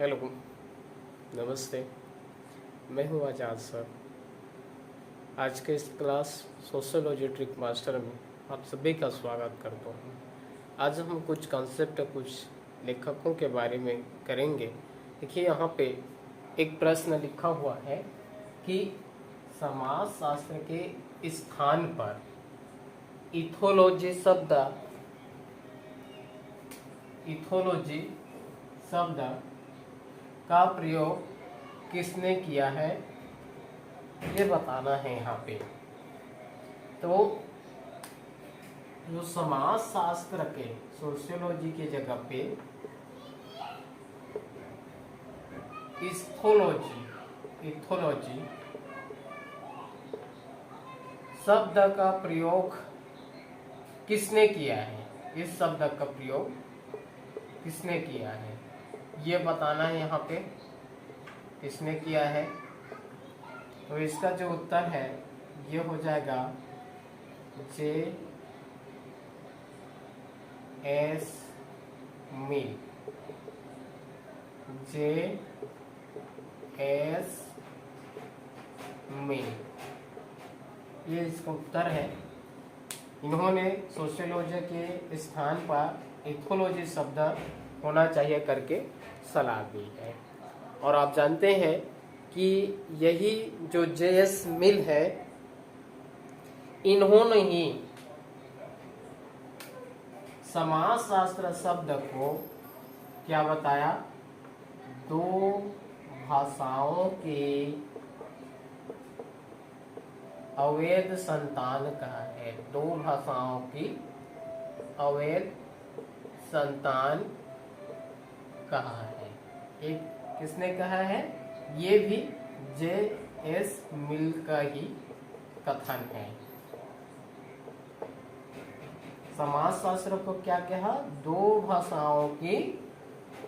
Hello, नमस्ते। मैं हूँ आजाद सर। आज के इस क्लास सोशियोलॉजी ट्रिक मास्टर में आप सभी का स्वागत करता हूँ। आज हम कुछ कॉन्सेप्ट, कुछ लेखकों के बारे में करेंगे। देखिए, यहाँ पे एक प्रश्न लिखा हुआ है कि समाजशास्त्र के स्थान पर इथोलॉजी शब्द का प्रयोग किसने किया है, ये बताना है। यहाँ पे तो जो समाजशास्त्र के सोशियोलॉजी के जगह पे इथोलॉजी शब्द का प्रयोग किसने किया है, इस शब्द का प्रयोग किसने किया है, ये बताना है। यहाँ पे किसने किया है, तो इसका जो उत्तर है ये हो जाएगा J.S. मिल। J.S. मिल, ये इसका उत्तर है। इन्होंने सोशियोलॉजी के स्थान पर इथोलॉजी शब्द होना चाहिए करके सलाह दी है। और आप जानते हैं कि यही जो J.S. मिल है, इन्होंने ही समाजशास्त्र शब्द को क्या बताया, दो भाषाओं के अवैध संतान कहा है। दो भाषाओं की अवैध संतान कहा है। एक किसने कहा है, ये भी J.S. मिल का ही कथन है। समाजशास्त्र को क्या कहा, दो भाषाओं की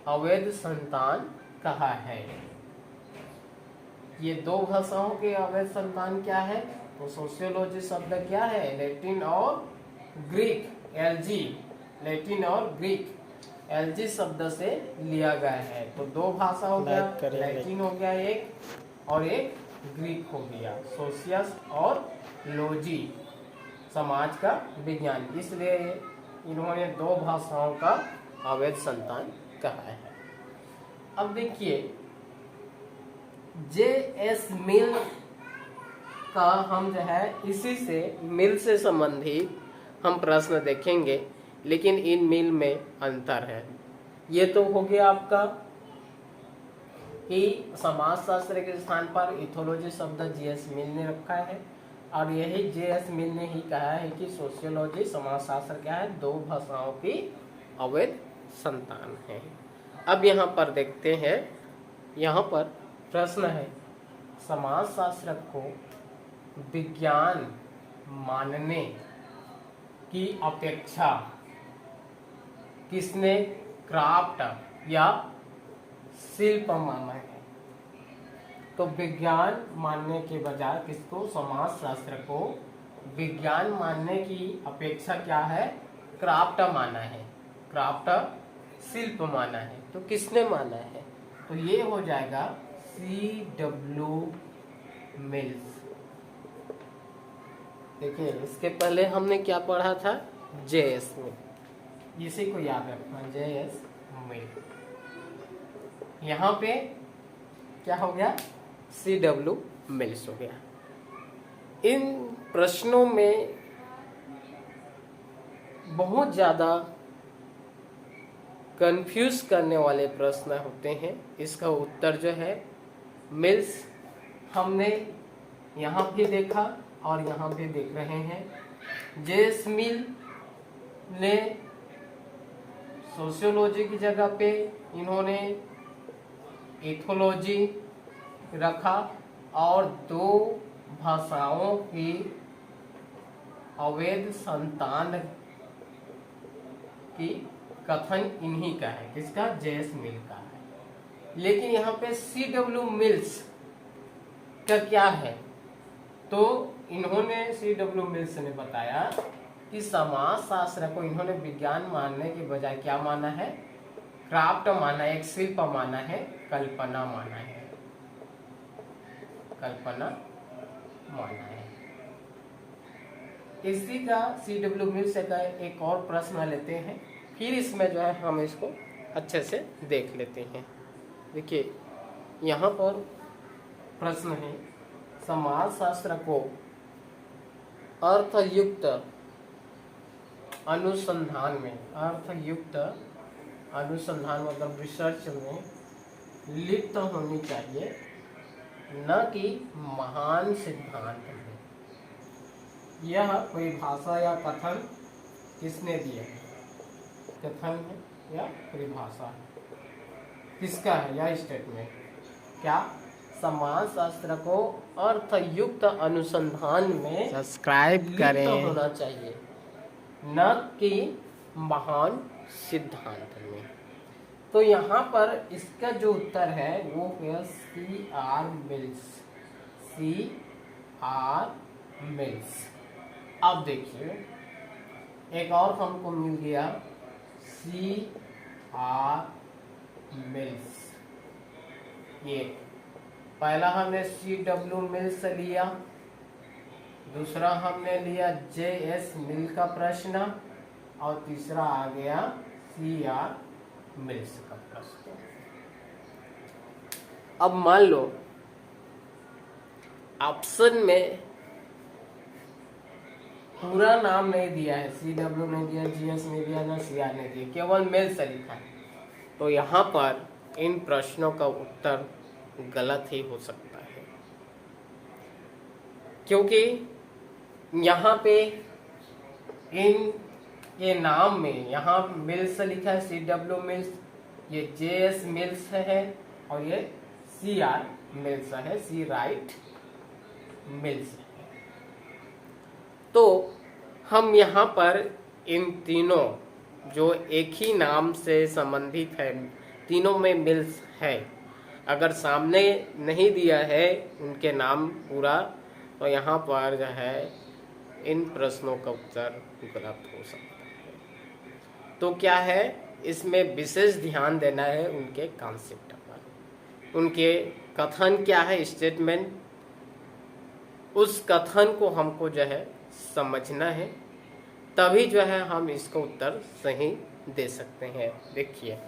अवैध संतान कहा है। ये दो भाषाओं के अवैध संतान क्या है, तो सोशियोलॉजी शब्द क्या है, लैटिन और ग्रीक, लैटिन और ग्रीक एलजी शब्द से लिया गया है। तो दो भाषा हो गया, लैटिन हो गया एक, और एक ग्रीक हो गया। सोशियस और लॉजी, समाज का विज्ञान, इसलिए इन्होंने दो भाषाओं का अवैध संतान कहा है। अब देखिए, J.S. मिल का हम जो है इसी से मिल से संबंधित हम प्रश्न देखेंगे, लेकिन इन मिल में अंतर है। ये तो हो गया आपका कि समाजशास्त्र के स्थान पर इथोलॉजी शब्द J.S. मिल ने रखा है, और यही J.S. मिल ने ही कहा है कि सोशियोलॉजी समाजशास्त्र क्या है, दो भाषाओं की अवैध संतान है। अब यहाँ पर देखते हैं, यहाँ पर प्रश्न है, समाजशास्त्र को विज्ञान मानने की अपेक्षा किसने क्राफ्ट या शिल्प माना है। तो विज्ञान मानने के बजाय किसको, समाजशास्त्र को विज्ञान मानने की अपेक्षा क्या है, क्राफ्ट माना है, क्राफ्ट शिल्प माना है। तो किसने माना है, तो ये हो जाएगा C.W. मिल्स। देखिए, इसके पहले हमने क्या पढ़ा था, J.S. मिल, इसी को याद रखना, J.S. मिल। यहाँ पे क्या हो गया, C.W. मिल्स हो गया। इन प्रश्नों में बहुत ज़्यादा कंफ्यूज करने वाले प्रश्न होते हैं। इसका उत्तर जो है मिल्स, हमने यहाँ भी देखा और यहाँ भी देख रहे हैं। J.S. मिल ने सोशियोलॉजी की जगह पे इन्होंने इथोलॉजी रखा, और दो भाषाओं की अवैध संतान की कथन इन्हीं का है। किसका, J.S. मिल का है। लेकिन यहाँ पे C.W. मिल्स का क्या है, तो इन्होंने C.W. मिल्स ने बताया कि समाजशास्त्र को इन्होंने विज्ञान मानने के बजाय क्या माना है, क्राफ्ट माना एक शिल्प माना है, कल्पना माना है, कल्पना माना है। इसी का CW मिल्स का एक और प्रश्न लेते हैं, फिर इसमें जो है हम इसको अच्छे से देख लेते हैं। देखिए यहाँ पर प्रश्न है, समाजशास्त्र को अर्थयुक्त अनुसंधान में, अर्थयुक्त अनुसंधान मतलब रिसर्च में लिप्त होनी चाहिए, न कि महान सिद्धांत में। यह परिभाषा या कथन किसने दिया है? कथन है या परिभाषा है, किसका है यह स्टेटमेंट? क्या समाजशास्त्र को अर्थयुक्त अनुसंधान में सब्सक्राइब करें होना चाहिए, न कि महान सिद्धांत में। तो यहाँ पर इसका जो उत्तर है वो है CR मिल्स, CR मिल्स। अब देखिए एक और हमको मिल गया CR मिल्स। ये पहला हमने CW मिल्स लिया, दूसरा हमने लिया JS मिल का प्रश्न, और तीसरा आ गया CR मिल्स का प्रश्न। अब मान लो ऑप्शन में पूरा नाम नहीं दिया है, CW नहीं दिया, GS नहीं दिया, ना CR नहीं दिया, केवल मिल्स लिखा है, तो यहाँ पर इन प्रश्नों का उत्तर गलत ही हो सकता है, क्योंकि यहाँ पे इन ये नाम में यहाँ मिल्स लिखा है, CW मिल्स, ये JS मिल्स है, और ये CR मिल्स है, C राइट मिल्स है। तो हम यहाँ पर इन तीनों जो एक ही नाम से संबंधित है, तीनों में मिल्स है, अगर सामने नहीं दिया है उनके नाम पूरा, तो यहाँ पर जो है इन प्रश्नों का उत्तर गलत हो सकता है। तो क्या है, इसमें विशेष ध्यान देना है उनके कॉन्सेप्ट पर, उनके कथन क्या है, स्टेटमेंट, उस कथन को हमको जो है समझना है, तभी जो है हम इसका उत्तर सही दे सकते हैं। देखिए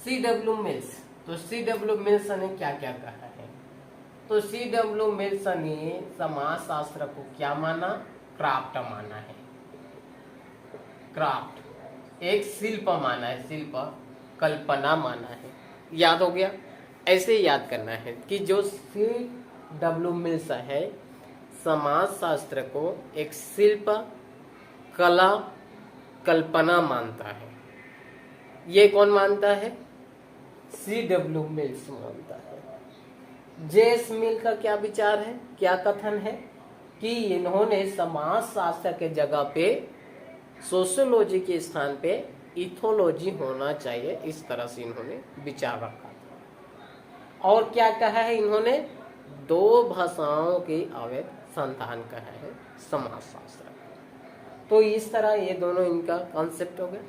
CW मिल्स, तो CW मिल्स ने क्या क्या कहा है? तो CW मिल्स ने समाजशास्त्र को क्या माना? क्राफ्ट माना है, क्राफ्ट एक शिल्प माना है, शिल्प कल्पना माना है। याद हो गया? ऐसे याद करना है कि जो CW मिल्स है समाजशास्त्र को एक शिल्प, कला, कल्पना मानता है। ये कौन मानता है? CW मिल्स मानता है। JS मिल का क्या विचार है, क्या कथन है कि इन्होंने समाजशास्त्र के जगह पे सोशियोलॉजी के स्थान पे इथोलॉजी होना चाहिए, इस तरह से इन्होंने विचार रखा था। और क्या कहा है इन्होंने? दो भाषाओं की अवैध संतान कहा है समाजशास्त्र। तो इस तरह ये दोनों इनका कॉन्सेप्ट हो गया।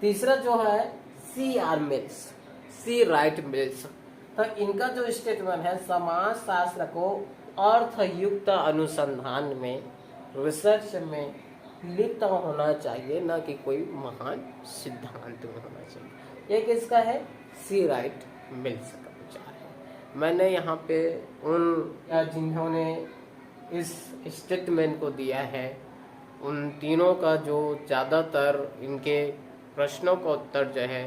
तीसरा जो है CR mills, C right mills, तो इनका जो स्टेटमेंट है समाजशास्त्र को अर्थयुक्त अनुसंधान में, रिसर्च में लिप्त होना चाहिए, न कि कोई महान सिद्धांत में होना चाहिए। ये किसका है? C राइट मिल्स का विचार है। मैंने यहाँ पे उन जिन्होंने इस स्टेटमेंट को दिया है उन तीनों का जो ज़्यादातर इनके प्रश्नों का उत्तर जो है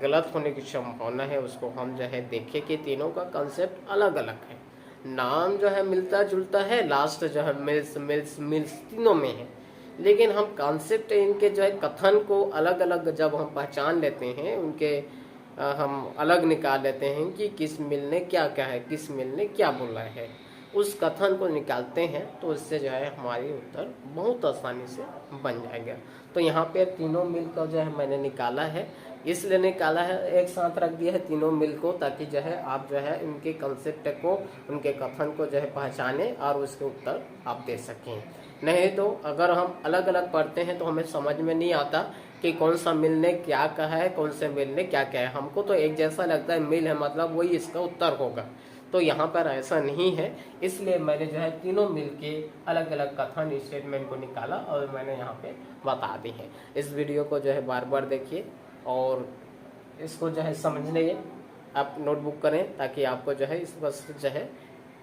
गलत होने की संभावना है, उसको हम जो है देखें कि तीनों का कंसेप्ट अलग अलग है। नाम जो है मिलता जुलता है, लास्ट जो है मिल्स मिल्स मिल्स तीनों में है, लेकिन हम कॉन्सेप्ट इनके जो है कथन को अलग अलग जब हम पहचान लेते हैं, उनके हम अलग निकाल लेते हैं कि किस मिल ने क्या कहा है, किस मिल ने क्या बोला है, उस कथन को निकालते हैं तो उससे जो है हमारी उत्तर बहुत आसानी से बन जाएगा। तो यहाँ पे तीनों मिल का जो है मैंने निकाला है, इसलिए निकाला है, एक साथ रख दिया है तीनों मिल को, ताकि जो है आप जो है उनके कंसेप्ट को, उनके कथन को जो है पहचाने और उसके उत्तर आप दे सकें। नहीं तो अगर हम अलग अलग पढ़ते हैं तो हमें समझ में नहीं आता कि कौन सा मिल ने क्या कहा है, कौन से मिल ने क्या कहा है। हमको तो एक जैसा लगता है मिल है मतलब वही इसका उत्तर होगा, तो यहाँ पर ऐसा नहीं है। इसलिए मैंने जो है तीनों मिल के अलग अलग कथन स्टेटमेंट को निकाला और मैंने यहाँ पे बता दी है। इस वीडियो को जो है बार बार देखिए और इसको जो है समझने आप नोटबुक करें, ताकि आपको जो है इस बस जो है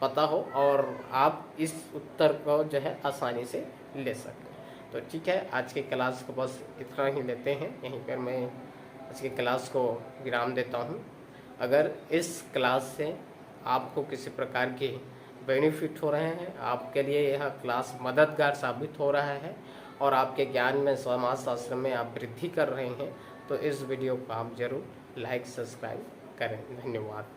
पता हो और आप इस उत्तर को जो है आसानी से ले सकें। तो ठीक है, आज के क्लास को बस इतना ही लेते हैं, यहीं पर मैं आज की क्लास को विराम देता हूँ। अगर इस क्लास से आपको किसी प्रकार के बेनिफिट हो रहे हैं, आपके लिए यह क्लास मददगार साबित हो रहा है और आपके ज्ञान में, समाजशास्त्र में आप वृद्धि कर रहे हैं, तो इस वीडियो को आप ज़रूर लाइक सब्सक्राइब करें। धन्यवाद।